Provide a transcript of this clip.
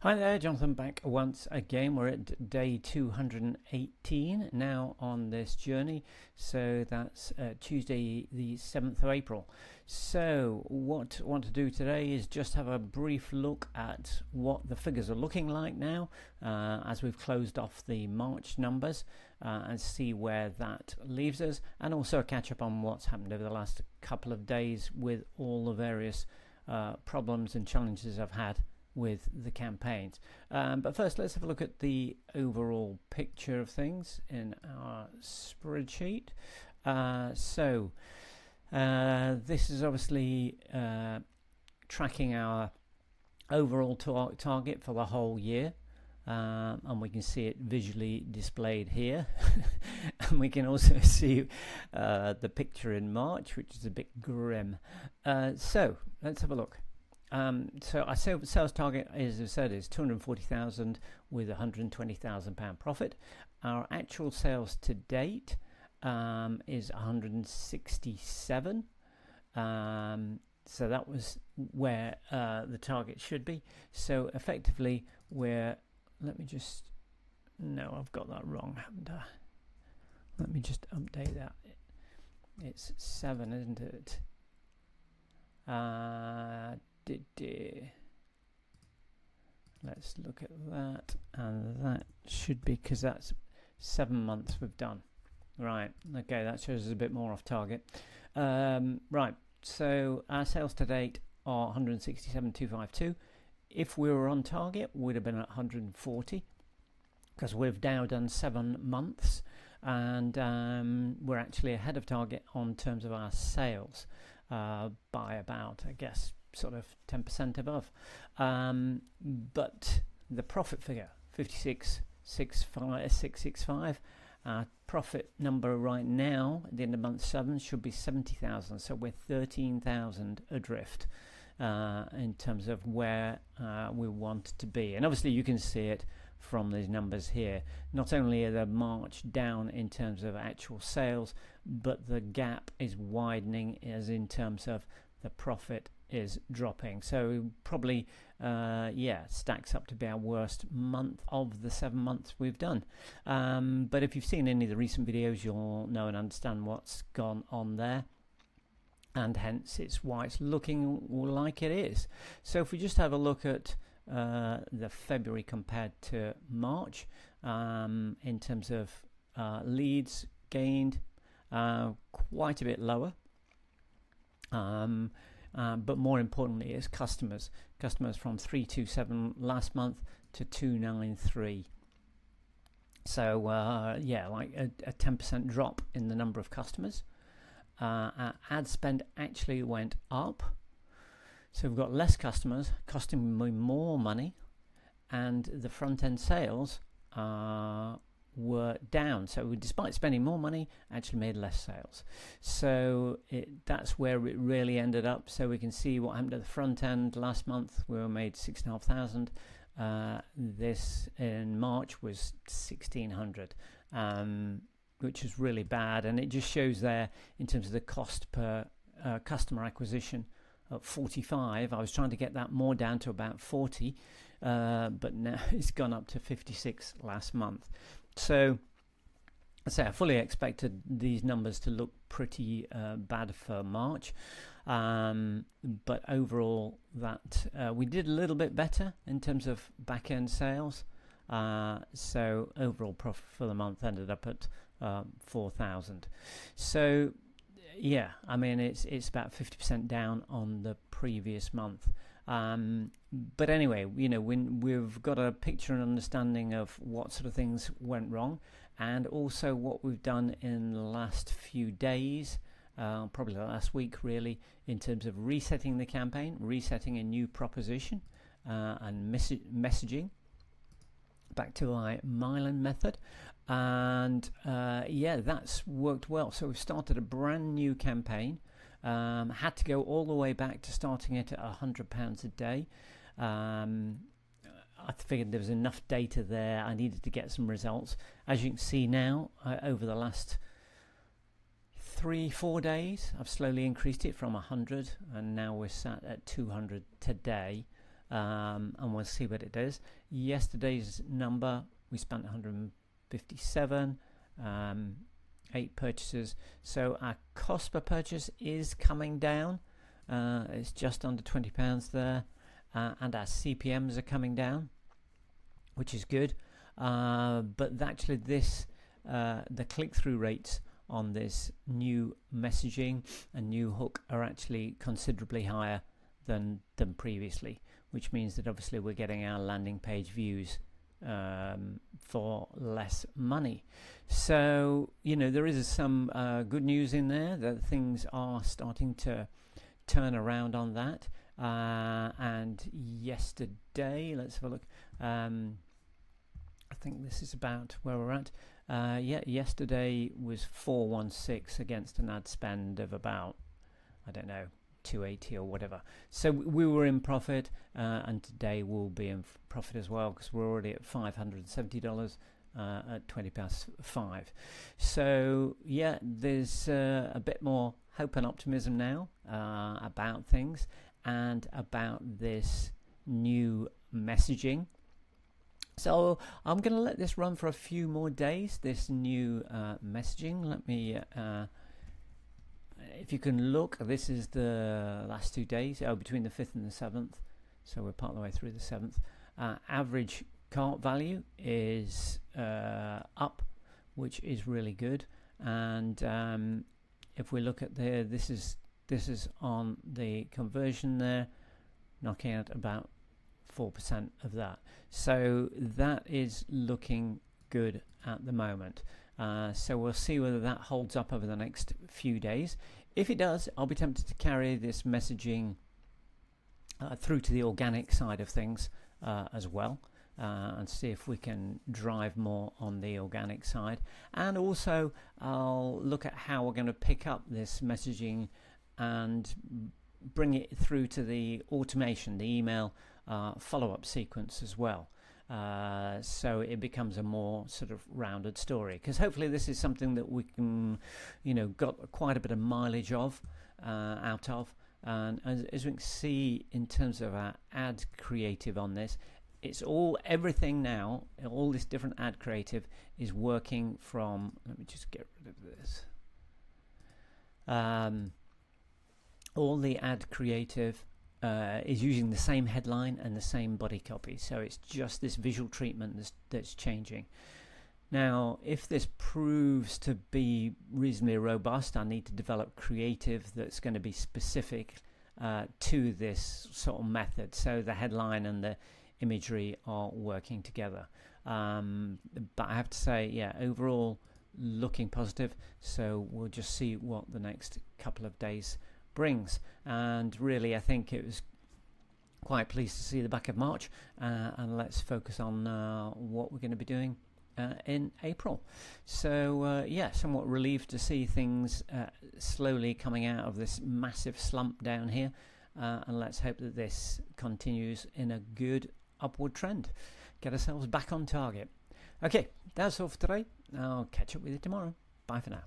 Hi there, Jonathan back once again. We're at day 218 now on this journey. So that's Tuesday the 7th of April. So what I want to do today is just have a brief look at what the figures are looking like now as we've closed off the March numbers and see where that leaves us, and also catch up on what's happened over the last couple of days with all the various problems and challenges I've had with the campaigns. But first, let's have a look at the overall picture of things in our spreadsheet. This is obviously tracking our overall target for the whole year. And we can see it visually displayed here. And we can also see the picture in March, which is a bit grim. So let's have a look. So our sales target, as I said, is 240,000 with £120,000 profit. Our actual sales to date is 167. So that was where the target should be. So effectively, I've got that wrong, haven't I? Let me just update that. It's 7, isn't it? Let's look at that, and that should be, because that's 7 months we've done. Right, okay, that shows us a bit more off target. Right, so our sales to date are 167,252. If we were on target, we'd have been at 140, because we've now done 7 months, and we're actually ahead of target on terms of our sales by about, I guess, sort of 10% above. But the profit figure, 56,665, profit number right now at the end of month 7 should be 70,000. So we're 13,000 adrift in terms of where we want to be. And obviously you can see it from these numbers here. Not only are the March down in terms of actual sales, but the gap is widening as in terms of the profit is dropping. So probably stacks up to be our worst month of the 7 months we've done. But if you've seen any of the recent videos, you'll know and understand what's gone on there, and hence it's why it's looking like it is. So if we just have a look at the February compared to March in terms of leads gained, quite a bit lower. But more importantly, it's customers from 327 last month to 293. So like a 10% drop in the number of customers. Our ad spend actually went up, so we've got less customers costing me more money, and the front end sales were down. So despite spending more money, actually made less sales. So that's where it really ended up. So we can see what happened at the front end. Last month we made 6,500. This in March was 1,600, which is really bad. And it just shows there in terms of the cost per customer acquisition at 45. I was trying to get that more down to about 40, but now it's gone up to 56 last month. So I fully expected these numbers to look pretty bad for March, but overall that we did a little bit better in terms of back-end sales. So overall profit for the month ended up at 4,000. So yeah, I mean it's about 50% down on the previous month. But anyway, when we've got a picture and understanding of what sort of things went wrong, and also what we've done in the last few days, probably the last week really, in terms of resetting the campaign, resetting a new proposition, and messaging back to my Mylan method. And that's worked well. So we've started a brand new campaign. Had to go all the way back to starting it at £100 a day. I figured there was enough data there. I needed to get some results. As you can see now, over the last 3-4 days, I've slowly increased it from 100, and now we're sat at 200 today. and we'll see what it does. Yesterday's number, we spent 157, 8 purchases, so our cost per purchase is coming down. It's just under £20 there, and our CPMs are coming down, which is good. But actually the click-through rates on this new messaging and new hook are actually considerably higher than previously, which means that obviously we're getting our landing page views for less money. So, there is some good news in there, that things are starting to turn around on that. And yesterday, let's have a look. I think this is about where we're at. Yesterday was 416 against an ad spend of about, I don't know, 280 or whatever. So we were in profit, and today we'll be in profit as well, because we're already at $570 at 5:20. So yeah, there's a bit more hope and optimism now about things and about this new messaging. So I'm going to let this run for a few more days, this new messaging. Let me, if you can look, this is the last 2 days, between the 5th and the 7th. So we're part of the way through the 7th. Average cart value is up, which is really good. And if we look at this is on the conversion there, knocking out about 4% of that. So that is looking good at the moment. So we'll see whether that holds up over the next few days. If it does, I'll be tempted to carry this messaging through to the organic side of things as well, and see if we can drive more on the organic side. And also I'll look at how we're going to pick up this messaging and bring it through to the automation, the email follow-up sequence as well, so it becomes a more sort of rounded story, because hopefully this is something that we can got quite a bit of mileage of out of. And as we can see in terms of our ad creative on this, it's everything now, all this different ad creative is working from, let me just get rid of this, all the ad creative is using the same headline and the same body copy. So it's just this visual treatment that's changing. Now, if this proves to be reasonably robust, I need to develop creative that's going to be specific to this sort of method. So the headline and the imagery are working together. But I have to say, yeah, overall looking positive. So we'll just see what the next couple of days brings. And really, I think it was quite pleased to see the back of March, and let's focus on what we're going to be doing in April. So yeah, somewhat relieved to see things slowly coming out of this massive slump down here, and let's hope that this continues in a good upward trend. Get ourselves back on target. Okay, that's all for today. I'll catch up with you tomorrow. Bye for now.